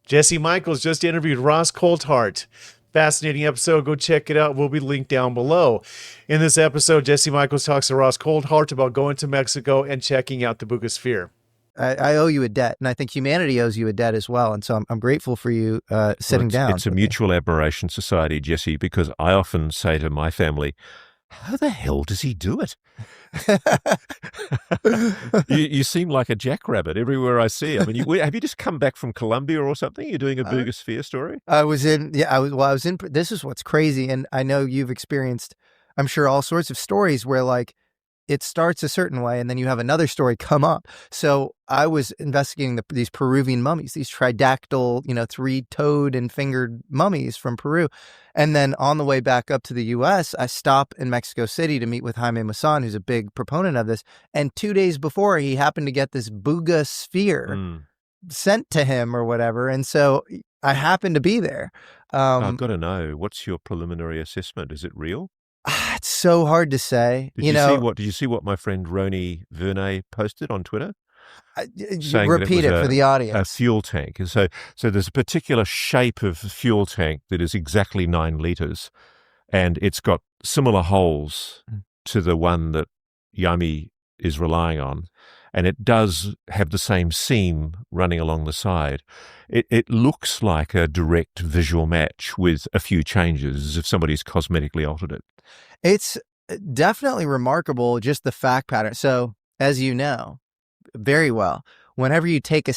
Jesse Michaels just interviewed Ross Coulthart. Fascinating episode. Go check it out. We'll be linked down below. In this episode, Jesse Michaels talks to Ross Coulthart about going to Mexico and checking out the Buga Sphere. I owe you a debt, and I think humanity owes you a debt as well. And so I'm grateful for you sitting down. It's a mutual admiration society, Jesse, because I often say to my family, how the hell does he do it? you seem like a jackrabbit everywhere I see. I mean, have you just come back from Colombia or something? You're doing a Buga Sphere story? I was in, this is what's crazy. And I know you've experienced, I'm sure, all sorts of stories where like it starts a certain way and then you have another story come up. So I was investigating these Peruvian mummies, these tridactyl, three-toed and fingered mummies from Peru. And then on the way back up to the U.S., I stop in Mexico City to meet with Jaime Maussan, who's a big proponent of this. And 2 days before, he happened to get this Buga Sphere sent to him or whatever. And so I happened to be there. I've got to know, what's your preliminary assessment? Is it real? It's so hard to say. Did you see what my friend Roni Vernay posted on Twitter? Repeat it for the audience. A fuel tank. So there's a particular shape of fuel tank that is exactly 9 liters, and it's got similar holes to the one that Yami is relying on, and it does have the same seam running along the side. It looks like a direct visual match with a few changes, as if somebody's cosmetically altered it. It's definitely remarkable, just the fact pattern. So, as you know very well, whenever you take a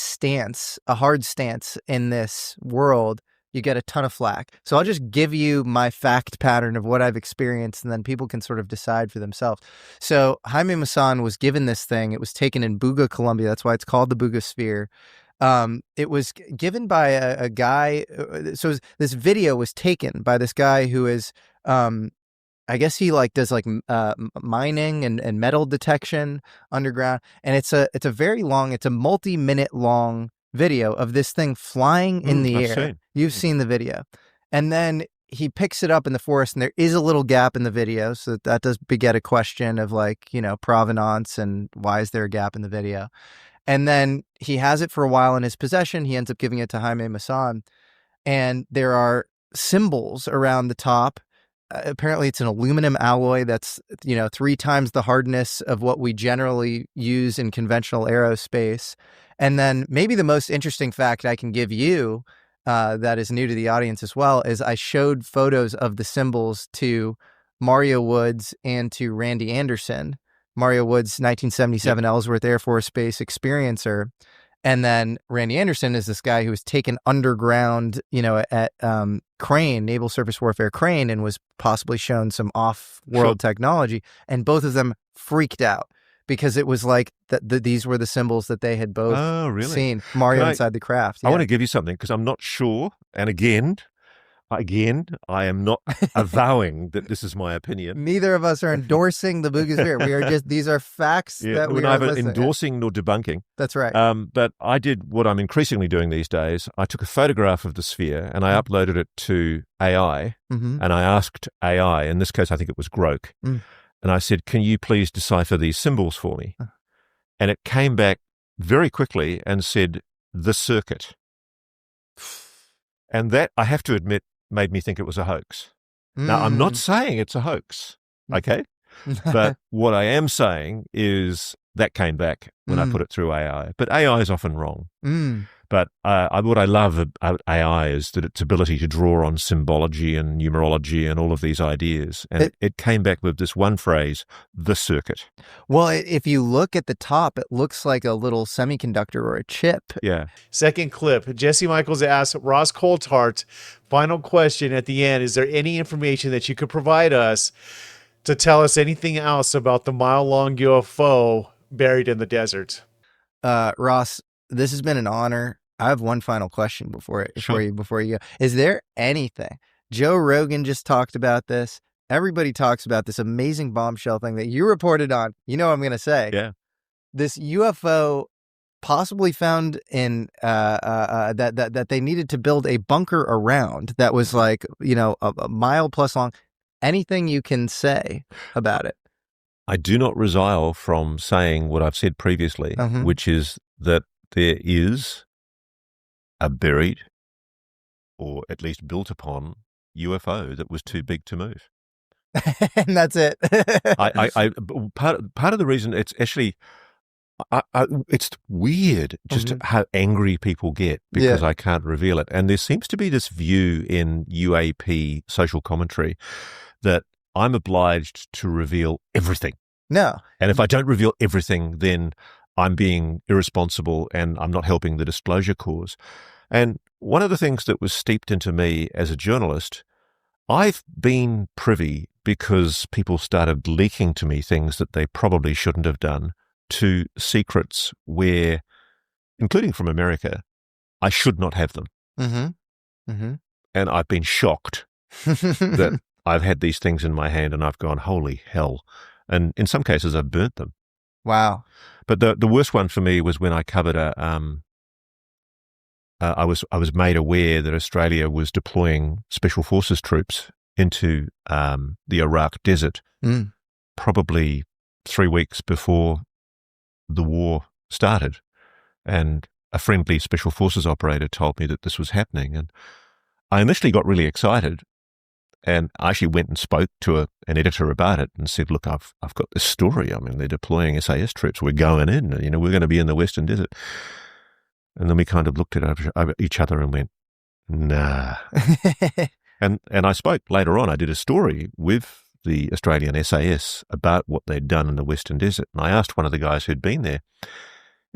hard stance in this world, you get a ton of flack. So I'll just give you my fact pattern of what I've experienced, and then people can sort of decide for themselves. So Jaime Maussan was given this thing. It was taken in Buga, Colombia. That's why it's called the Buga Sphere. It was given by a guy. So this video was taken by this guy who is, I guess he does mining and metal detection underground. And it's a multi-minute long video of this thing flying in the air. You've seen the video. And then he picks it up in the forest, and there is a little gap in the video. So that does beget a question of provenance and why is there a gap in the video? And then he has it for a while in his possession. He ends up giving it to Jaime Maussan. And there are symbols around the top. Apparently it's an aluminum alloy that's, 3 times the hardness of what we generally use in conventional aerospace. And then maybe the most interesting fact I can give you that is new to the audience as well is I showed photos of the symbols to Mario Woods and to Randy Anderson. Mario Woods, 1977 Ellsworth Air Force Base experiencer. And then Randy Anderson is this guy who was taken underground, at Crane, Naval Surface Warfare Crane, and was possibly shown some off-world technology. And both of them freaked out because it was like these were the symbols that they had both seen. Mario inside the craft. Yeah. I want to give you something because I'm not sure. And again, I am not avowing that this is my opinion. Neither of us are endorsing the Bugasphere. We are these are facts that we are neither endorsing nor debunking. That's right. But I did what I'm increasingly doing these days. I took a photograph of the sphere and I uploaded it to AI, and I asked AI, in this case I think it was Grok, and I said, can you please decipher these symbols for me? And it came back very quickly and said, the circuit. And that, I have to admit, made me think it was a hoax. Now, I'm not saying it's a hoax, okay? But what I am saying is that came back when I put it through AI. But AI is often wrong. But what I love about AI is that its ability to draw on symbology and numerology and all of these ideas. And it came back with this one phrase, the circuit. Well, if you look at the top, it looks like a little semiconductor or a chip. Yeah. Second clip, Jesse Michaels asked Ross Coulthart, final question at the end, is there any information that you could provide us to tell us anything else about the mile-long UFO buried in the desert? Ross, this has been an honor. I have one final question before you go. Is there anything? Joe Rogan just talked about this. Everybody talks about this amazing bombshell thing that you reported on. You know what I'm going to say? Yeah. This UFO possibly found in that they needed to build a bunker around that was a mile plus long. Anything you can say about it? I do not resile from saying what I've said previously, which is that there is a buried or at least built upon, UFO that was too big to move. And that's it. Part of the reason it's actually, it's weird just how angry people get because I can't reveal it. And there seems to be this view in UAP social commentary that I'm obliged to reveal everything. No. And if I don't reveal everything, then I'm being irresponsible and I'm not helping the disclosure cause. And one of the things that was steeped into me as a journalist, I've been privy because people started leaking to me things that they probably shouldn't have done, to secrets where, including from America, I should not have them. And I've been shocked that I've had these things in my hand and I've gone, holy hell. And in some cases, I've burnt them. Wow. But the worst one for me was when I covered I was made aware that Australia was deploying special forces troops into the Iraq desert, probably 3 weeks before the war started. And a friendly special forces operator told me that this was happening. And I initially got really excited. And I actually went and spoke to an editor about it and said, look, I've got this story. I mean, they're deploying SAS troops. We're going in, we're going to be in the Western Desert. And then we kind of looked at each other and went, nah. And I spoke later on. I did a story with the Australian SAS about what they'd done in the Western Desert. And I asked one of the guys who'd been there,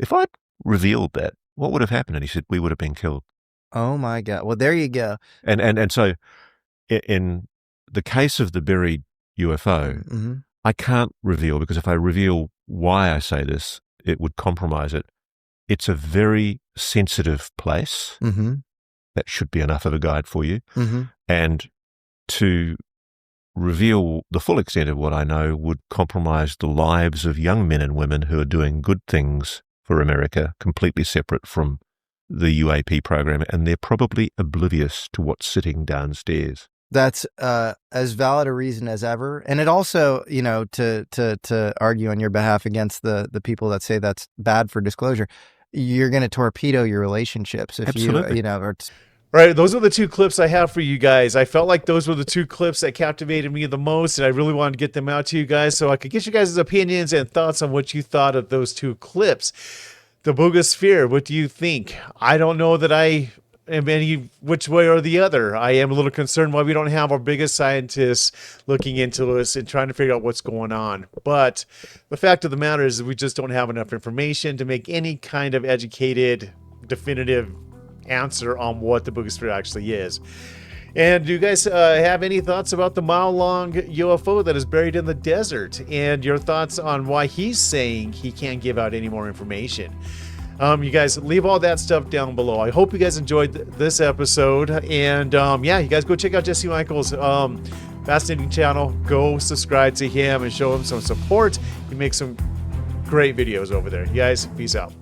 if I'd revealed that, what would have happened? And he said, we would have been killed. Oh, my God. Well, there you go. And so in the case of the buried UFO, I can't reveal, because if I reveal why I say this, it would compromise it. It's a very sensitive place. That should be enough of a guide for you. And to reveal the full extent of what I know would compromise the lives of young men and women who are doing good things for America, completely separate from the UAP program, and they're probably oblivious to what's sitting downstairs. That's as valid a reason as ever. And it also, to argue on your behalf against the people that say that's bad for disclosure, you're going to torpedo your relationships if Absolutely. Right, those are the two clips I have for you guys. I felt like those were the two clips that captivated me the most, and I really wanted to get them out to you guys so I could get you guys' opinions and thoughts on what you thought of those two clips. The Buga Sphere, what do you think? I don't know that I am any which way or the other. I am a little concerned why we don't have our biggest scientists looking into this and trying to figure out what's going on. But the fact of the matter is we just don't have enough information to make any kind of educated, definitive answer on what the Buga Sphere actually is. And do you guys have any thoughts about the mile-long UFO that is buried in the desert, and your thoughts on why he's saying he can't give out any more information? You guys leave all that stuff down below. I hope you guys enjoyed this episode, and you guys go check out Jesse Michaels' fascinating channel. Go subscribe to him and show him some support. He makes some great videos over there. You guys, peace out.